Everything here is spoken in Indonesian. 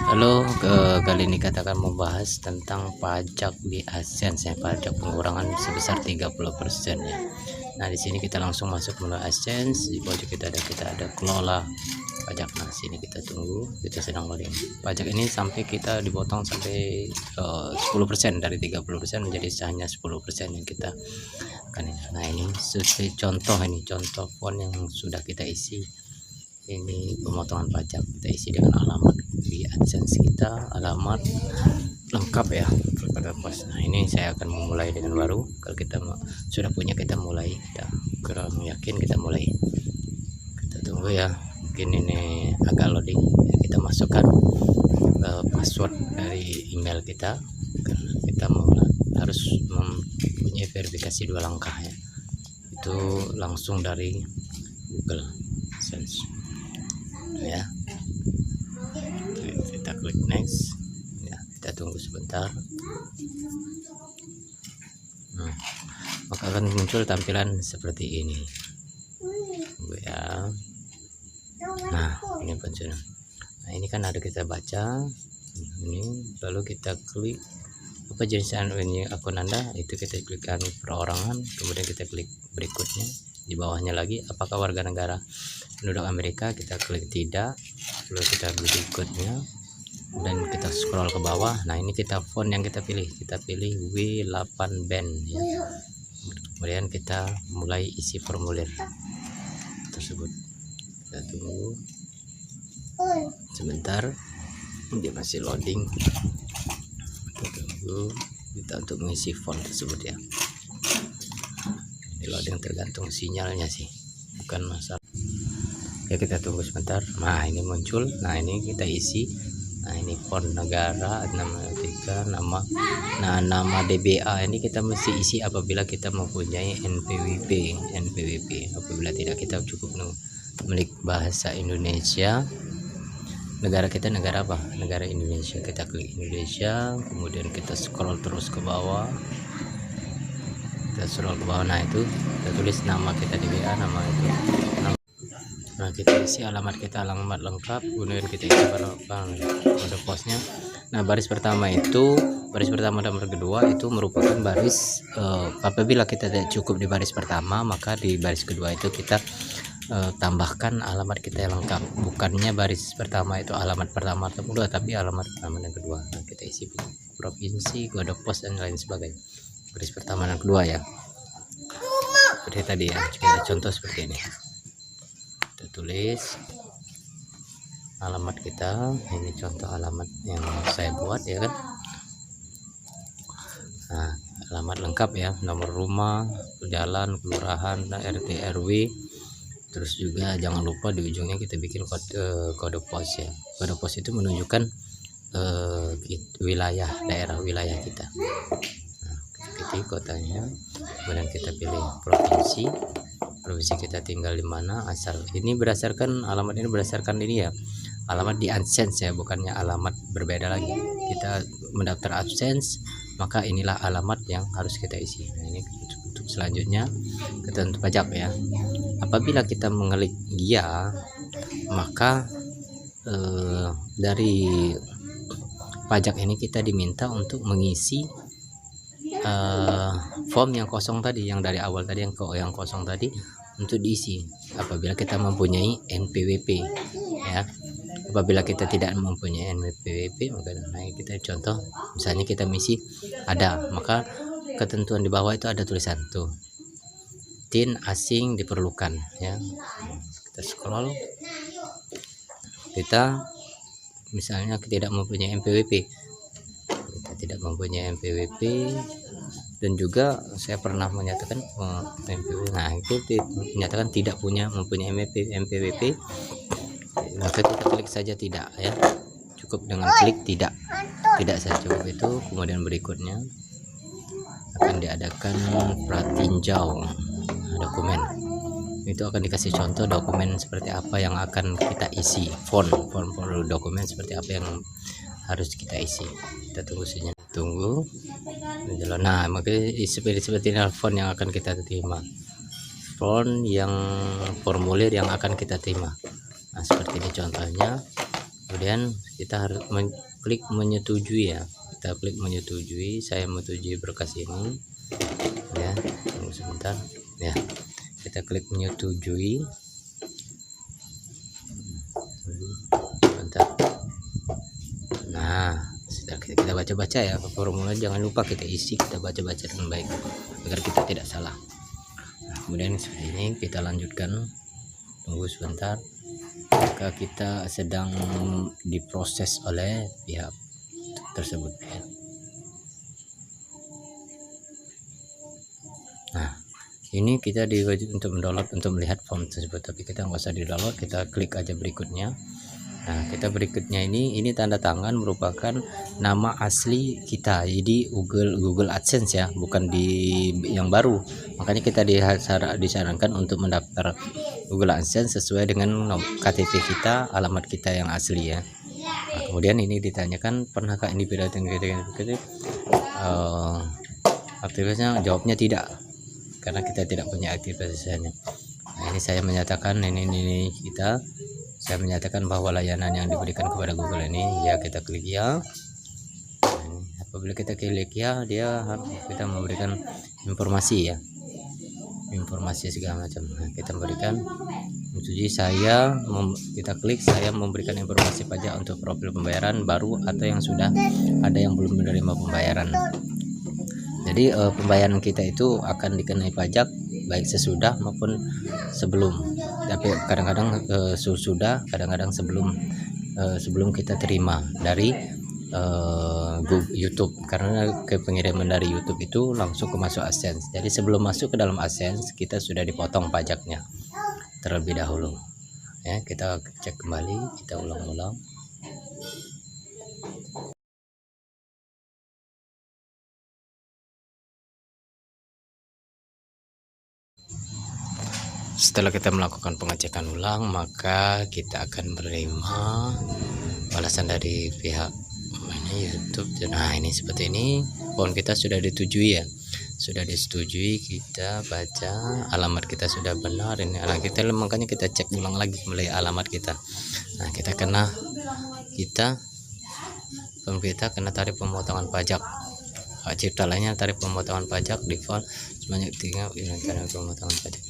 Halo, kali ini kita akan membahas tentang pajak di AdSense ya, pajak pengurangan sebesar 30% ya. Nah, di sini kita langsung masuk menu AdSense. Di pojok kita ada kelola pajak. Nah, sini kita tunggu, kita sedang loading. Pajak ini sampai kita dipotong sampai 10% dari 30% menjadi hanya 10% yang kita akan ini. Nah, ini seperti contoh font yang sudah kita isi. Ini pemotongan pajak, kita isi dengan alamat di AdSense kita, alamat lengkap ya pada pos. Nah, ini saya akan memulai dengan baru. Kalau kita sudah punya, kita mulai, kita kurang yakin, kita mulai, kita tunggu ya, mungkin ini agak loading ya. Kita masukkan password dari email kita, karena kita harus mempunyai verifikasi 2 langkah ya, itu langsung dari Google AdSense ya. Kita klik next ya, kita tunggu sebentar. Maka akan muncul tampilan seperti ini ya. Nah, ini pensiun. Nah, ini kan ada kita baca ini, lalu kita klik apa jenis akun Anda, itu kita klikkan perorangan, kemudian kita klik berikutnya. Di bawahnya lagi, apakah warga negara penduduk Amerika, kita klik tidak, lalu kita berikutnya, dan kita scroll ke bawah. Nah, ini kita font yang kita pilih W8 band ya. Kemudian kita mulai isi formulir tersebut. Kita tunggu sebentar, dia masih loading. Kita tunggu kita untuk mengisi font tersebut ya. Ini loading tergantung sinyalnya sih, bukan masalah ya. Kita tunggu sebentar. Nah, ini muncul. Nah, ini kita isi. Nah, ini font negara, nama nama DBA ini kita mesti isi apabila kita mempunyai NPWP. Apabila tidak, kita cukup memiliki bahasa Indonesia. Negara kita negara apa? Negara Indonesia. Kita klik Indonesia, kemudian kita scroll terus ke bawah. Nah, itu kita tulis nama kita DBA, nama itu. Nah, kita isi alamat kita, alamat lengkap, kemudian kita isi pada posnya. Nah, baris pertama dan nomor kedua itu merupakan baris apabila kita tidak cukup di baris pertama, maka di baris kedua itu kita tambahkan alamat kita yang lengkap. Bukannya baris pertama itu alamat pertama atau kedua, tapi alamat pertama dan kedua. Nah, kita isi provinsi, kode pos dan lain sebagainya. Baris pertama dan kedua ya. Seperti tadi ya, kita contoh seperti ini. Kita tulis alamat kita, ini contoh alamat yang saya buat ya kan. Nah, alamat lengkap ya, nomor rumah, jalan, kelurahan, RT RW. Terus juga jangan lupa di ujungnya kita bikin kode pos ya. Kode pos itu menunjukkan daerah wilayah kita. Nah, kita ketik kotanya, kemudian kita pilih provinsi kita tinggal di mana, asal. Ini berdasarkan alamat, ini berdasarkan ini ya, alamat di AdSense ya, bukannya alamat berbeda lagi. Kita mendaftar AdSense, maka inilah alamat yang harus kita isi. Nah, ini untuk selanjutnya kita untuk pajak ya. Apabila kita mengklik ya, maka dari pajak ini kita diminta untuk mengisi form yang kosong tadi, yang dari awal tadi, yang kosong tadi, untuk diisi apabila kita mempunyai NPWP ya. Apabila kita tidak mempunyai NPWP, maka kita contoh misalnya kita misi ada, maka ketentuan di bawah itu ada tulisan tuh, TIN asing diperlukan ya. Kita scroll, kita misalnya tidak mempunyai NPWP, dan juga saya pernah menyatakan NPWP. Nah, itu menyatakan tidak mempunyai NPWP, maka kita klik saja tidak ya, cukup dengan klik tidak saya cukup itu. Kemudian berikutnya akan diadakan pratinjau dokumen, itu akan dikasih contoh dokumen seperti apa yang akan kita isi, form dokumen seperti apa yang harus kita isi. Kita tunggu saja, nah, maka seperti ini font yang akan kita terima, formulir yang akan kita terima. Nah, seperti ini contohnya. Kemudian kita harus klik menyetujui ya, kita klik menyetujui. Saya menyetujui berkas ini ya, tunggu sebentar ya, kita klik menyetujui. Bentar. Nah, sudah kita baca-baca ya formula, jangan lupa kita isi, kita baca-baca dengan baik agar kita tidak salah. Nah, kemudian seperti ini kita lanjutkan, tunggu sebentar, maka kita sedang diproses oleh pihak tersebut ya. Nah, ini kita diwajib untuk mendownload untuk melihat form tersebut, tapi kita nggak usah di download, kita klik aja berikutnya. Nah, kita berikutnya ini tanda tangan merupakan nama asli kita, jadi Google AdSense ya, bukan di yang baru. Makanya kita disarankan untuk mendaftar Google AdSense sesuai dengan KTP kita, alamat kita yang asli ya. Nah, kemudian ini ditanyakan, pernahkah ini aktivitasnya? Jawabnya tidak, karena kita tidak punya aktivitasnya. Nah, ini saya menyatakan ini kita. Saya menyatakan bahwa layanan yang diberikan kepada Google ini ya, kita klik ya. Nah, apabila kita klik ya, kita memberikan informasi ya, informasi segala macam. Nah, kita berikan jadi kita klik saya memberikan informasi pajak untuk profil pembayaran baru atau yang sudah ada yang belum menerima pembayaran. Jadi pembayaran kita itu akan dikenai pajak baik sesudah maupun sebelum, tapi kadang-kadang sesudah, kadang-kadang sebelum kita terima dari YouTube, karena pengiriman dari YouTube itu langsung ke masuk AdSense. Jadi sebelum masuk ke dalam AdSense kita sudah dipotong pajaknya terlebih dahulu ya. Kita cek kembali, kita ulang-ulang. Setelah kita melakukan pengecekan ulang, maka kita akan menerima balasan dari pihak YouTube. Nah, ini seperti ini, form kita sudah disetujui ya, sudah disetujui. Kita baca alamat kita sudah benar, ini alamat kita, makanya kita cek ulang lagi kembali alamat kita. Nah, form kita kena tarif pemotongan pajak, hak cipta lainnya tarif pemotongan pajak default sebanyak 3 tarif pemotongan pajak.